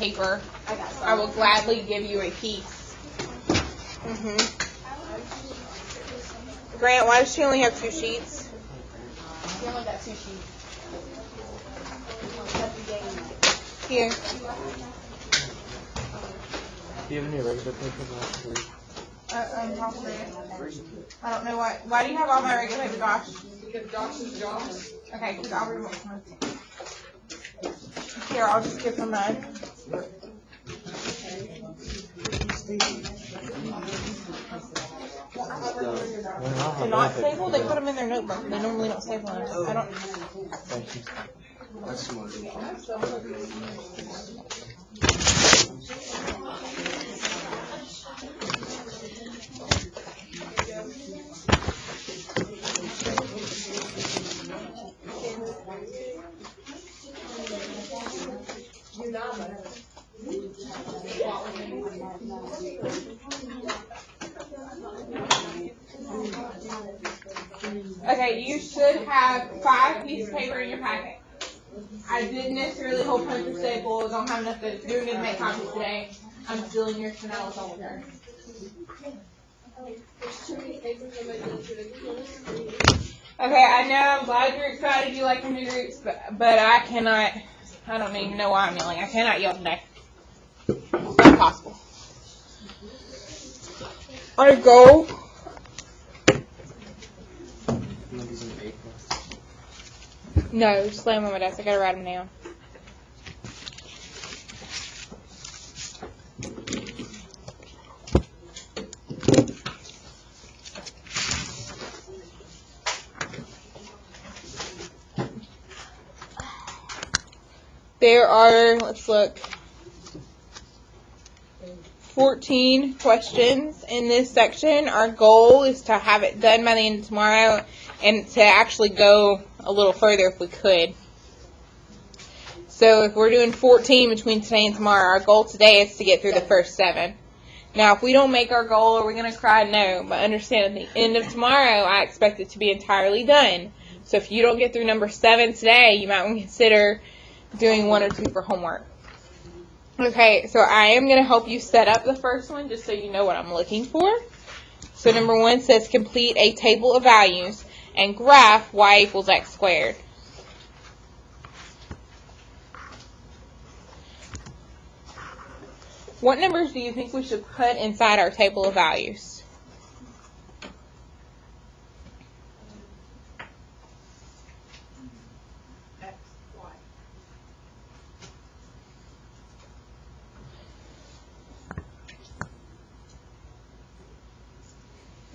paper, I will gladly give you a piece. Grant, why does she only have 2 sheets? She only got 2 sheets. Here. Do you have any regular paper? Possibly. I don't know why. Why do you have all my regular paper, Josh? Because Josh is Josh. Okay, because I'll remove one. Here, I'll just give them mine. They're not stapled. They put them in their notebook. They normally don't staple them. I don't. Thank you. That's smart. Okay, you should have 5 pieces of paper in your packet. I didn't necessarily hold punch or staples. I don't have enough to do to make copies today. I'm stealing yours for now with all of her. Okay, I know. I'm glad you're excited. You like new groups, but I cannot. I don't even know why I'm yelling. I cannot yell today. It's not possible. Our goal. No, just lay them on my desk. I gotta write them down. There are, let's look, 14 questions in this section. Our goal is to have it done by the end of tomorrow and to actually go a little further if we could. So if we're doing 14 between today and tomorrow, our goal today is to get through the first 7. Now, if we don't make our goal, are we going to cry? No. But understand, at the end of tomorrow, I expect it to be entirely done. So if you don't get through number 7 today, you might want to consider doing 1 or 2 for homework. Okay, so I am going to help you set up the first one just so you know what I'm looking for. So number 1 says complete a table of values and graph y equals x squared. What numbers do you think we should put inside our table of values? X, Y.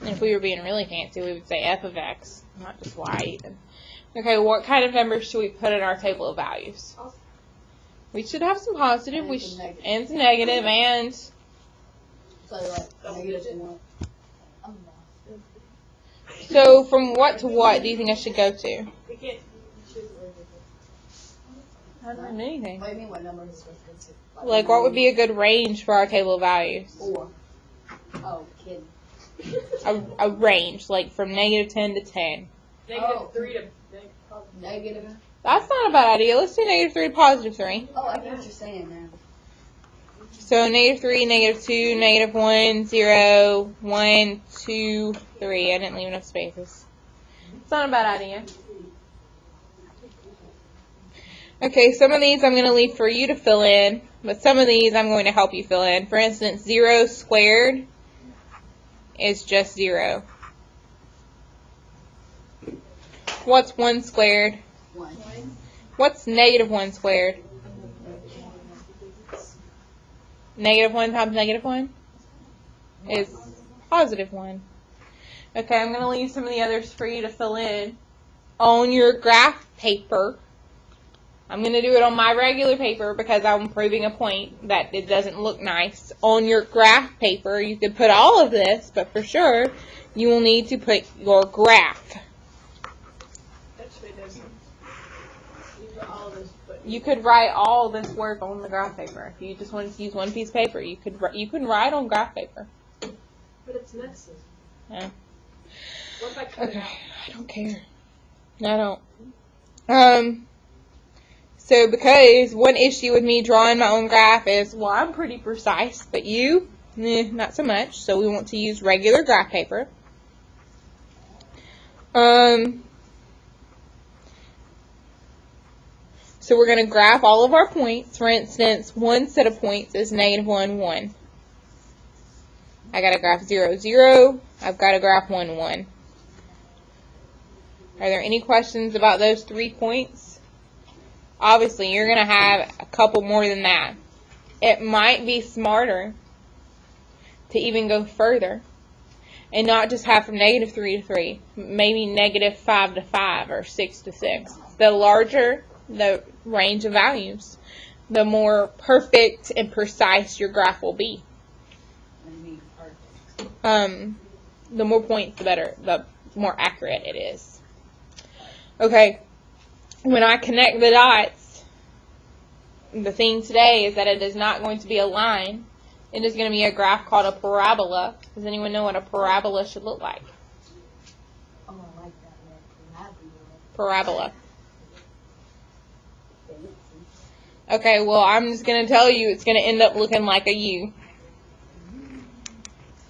And if we were being really fancy, we would say f of x, not just y even. Okay, what kind of numbers should we put in our table of values? We should have some positive, and some negative, and So like -1. so from what to what do you think I should go to? We can't choose I don't know anything. What do you mean? What number is supposed to go to? Like, what would be a good range for our table of values? 4. Oh, kidding. A range, like from -10 to 10. -3 to Negative. That's not a bad idea. Let's do -3 to +3. Oh, I get what you're saying now. So -3, -2, -1, 0, 1, 2, 3. I didn't leave enough spaces. It's not a bad idea. Okay, some of these I'm going to leave for you to fill in, but some of these I'm going to help you fill in. For instance, 0 squared is just 0. What's 1 squared? 1. What's -1 squared? -1 times -1 is +1. Okay, I'm going to leave some of the others for you to fill in. On your graph paper, I'm going to do it on my regular paper because I'm proving a point that it doesn't look nice. On your graph paper, you could put all of this, but for sure, you will need to put your graph. You could write all this work on the graph paper. If you just wanted to use one piece of paper, you can write on graph paper. But it's messy. Yeah. What if I cut it Okay, out? I don't care. I don't. So because one issue with me drawing my own graph is, well, I'm pretty precise, but you, not so much. So we want to use regular graph paper. So we're going to graph all of our points. For instance, one set of points is -1, 1. I got to graph 0, 0. I've got to graph 1, 1. Are there any questions about those 3 points? Obviously, you're going to have a couple more than that. It might be smarter to even go further and not just have from -3 to 3, maybe -5 to 5 or 6 to 6. The larger the range of values, the more perfect and precise your graph will be. The more points, the better, the more accurate it is. Okay, when I connect the dots, the thing today is that it is not going to be a line. It is going to be a graph called a parabola. Does anyone know what a parabola should look like? Oh, I like that. Parabola. Okay, well, I'm just going to tell you it's going to end up looking like a U.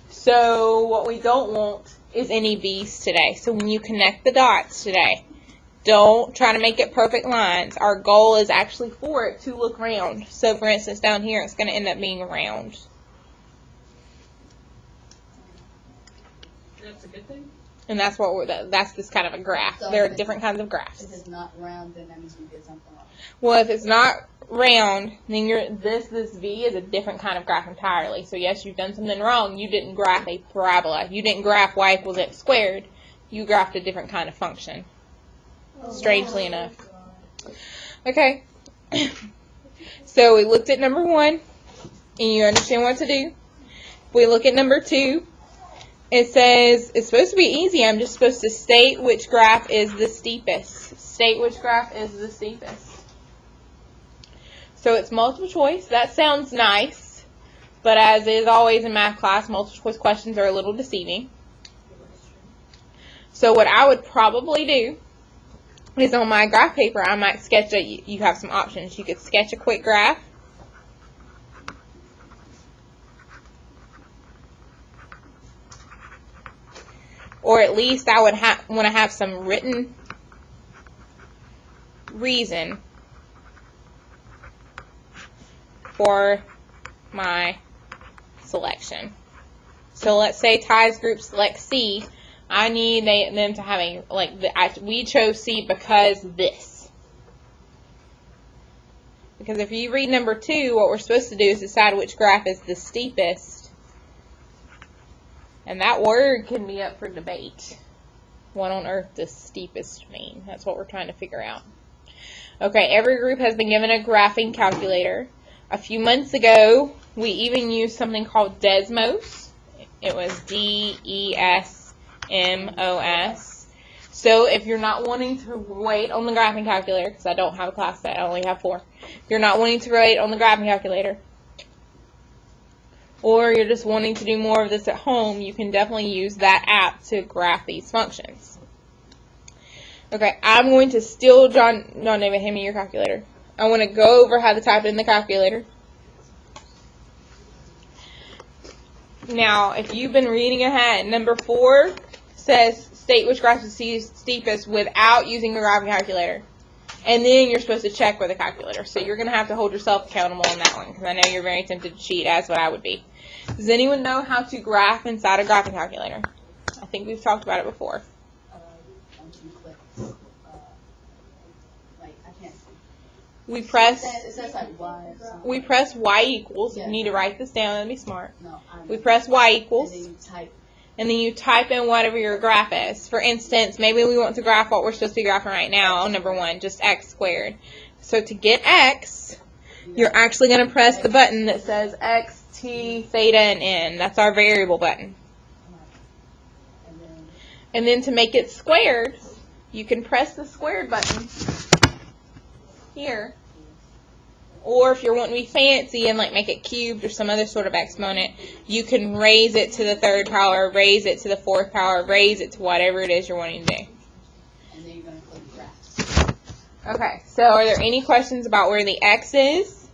So what we don't want is any V's today. So when you connect the dots today, don't try to make it perfect lines. Our goal is actually for it to look round. So for instance, down here, it's going to end up being round. That's a good thing? And that's what that's this kind of a graph. So There are different kinds of graphs. If it's not round, then that means we did something wrong. Well, if it's not round, then this V is a different kind of graph entirely. So yes, you've done something wrong. You didn't graph a parabola. You didn't graph y equals x squared. You graphed a different kind of function. Strangely enough. Okay. So we looked at number 1, and you understand what to do. We look at number 2. It says it's supposed to be easy. I'm just supposed to state which graph is the steepest. State which graph is the steepest. So it's multiple choice. That sounds nice, but as is always in math class, multiple choice questions are a little deceiving. So what I would probably do is on my graph paper, I might sketch you have some options. You could sketch a quick graph. Or at least I would want to have some written reason for my selection. So let's say ties group select C. I need them to have we chose C because this. Because if you read number 2, what we're supposed to do is decide which graph is the steepest. And that word can be up for debate. What on earth does steepest mean? That's what we're trying to figure out. Okay, every group has been given a graphing calculator. A few months ago, we even used something called Desmos. It was DESMOS. So if you're not wanting to wait on the graphing calculator, because I don't have a class set, I only have 4. If you're not wanting to wait on the graphing calculator, or you're just wanting to do more of this at home, you can definitely use that app to graph these functions. Okay, I'm going to steal John David, hand me your calculator. I want to go over how to type it in the calculator. Now, if you've been reading ahead, number 4 says state which graph is the steepest without using the graphing calculator. And then you're supposed to check with the calculator. So you're going to have to hold yourself accountable on that one, because I know you're very tempted to cheat, as what I would be. Does anyone know how to graph inside a graphing calculator? I think we've talked about it before. Once you click, I can't see. We press It says like Y or something. y equals. Yeah. You need to write this down and be smart. No, We press y equals. And then you type. And then you type in whatever your graph is. For instance, maybe we want to graph what we're supposed to be graphing right now on number 1, just x squared. So to get x, you're actually going to press the button that says x, t, theta, and n. That's our variable button. And then to make it squared, you can press the squared button here. Or if you're wanting to be fancy and like make it cubed or some other sort of exponent, you can raise it to the 3rd power, raise it to the 4th power, raise it to whatever it is you're wanting to do. And then you're going to click graphs. Okay, so are there any questions about where the X is?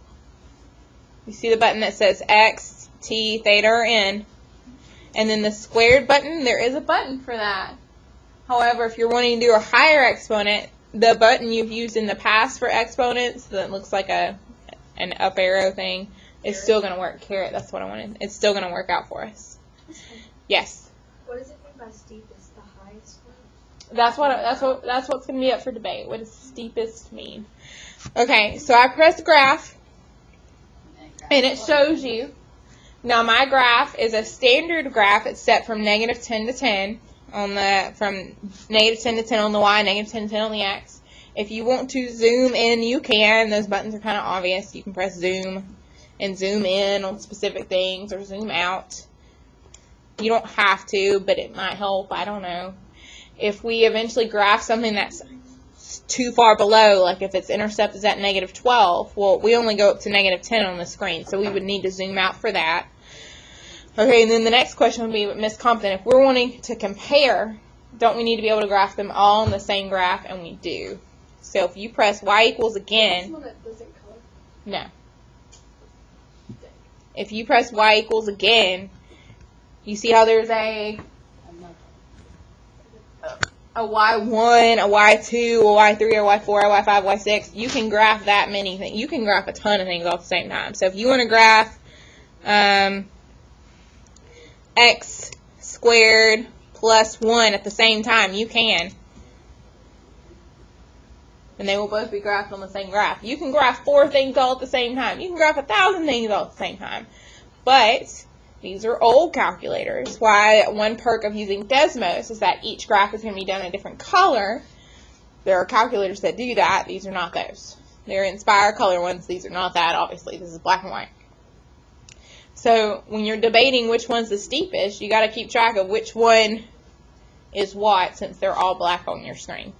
You see the button that says X, T, theta, or N. And then the squared button, there is a button for that. However, if you're wanting to do a higher exponent, the button you've used in the past for exponents that looks like an up arrow thing is still going to work. Caret, that's what I wanted. It's still going to work out for us. Yes. What does it mean by steepest? The highest one? That's what's going to be up for debate. What does steepest mean? Okay, so I press graph, and it shows you. Now my graph is a standard graph. It's set from negative 10 to 10 from negative 10 to 10 on the Y, negative 10 to 10 on the X. If you want to zoom in, you can. Those buttons are kind of obvious. You can press zoom and zoom in on specific things or zoom out. You don't have to, but it might help. I don't know. If we eventually graph something that's too far below, like if its intercept is at negative 12, well, we only go up to negative 10 on the screen, so we would need to zoom out for that. Okay, and then the next question would be, Ms. Compton, if we're wanting to compare, don't we need to be able to graph them all on the same graph? And we do. So if you press Y equals This again, one that doesn't color. no. If you press Y equals again, you see how there's a Y1, a Y2, a Y3, a Y4, a Y5, Y6. You can graph that many things. You can graph a ton of things all at the same time. So if you want to graph X squared plus 1 at the same time, you can. And they will both be graphed on the same graph. You can graph 4 things all at the same time. You can graph 1,000 things all at the same time. But these are old calculators. Why one perk of using Desmos is that each graph is going to be done in a different color. There are calculators that do that. These are not those. They're Inspire color ones. These are not that, obviously. This is black and white. So when you're debating which one's the steepest, you got to keep track of which one is what, since they're all black on your screen.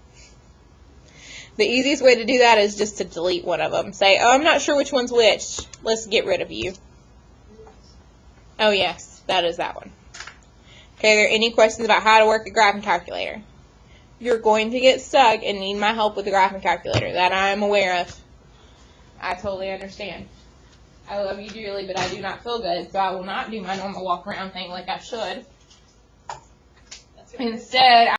The easiest way to do that is just to delete one of them. Say, oh, I'm not sure which one's which. Let's get rid of you. Oh, yes, that is that one. Okay, are there any questions about how to work a graphing calculator? You're going to get stuck and need my help with the graphing calculator. That I am aware of. I totally understand. I love you dearly, but I do not feel good, so I will not do my normal walk around thing like I should. Instead,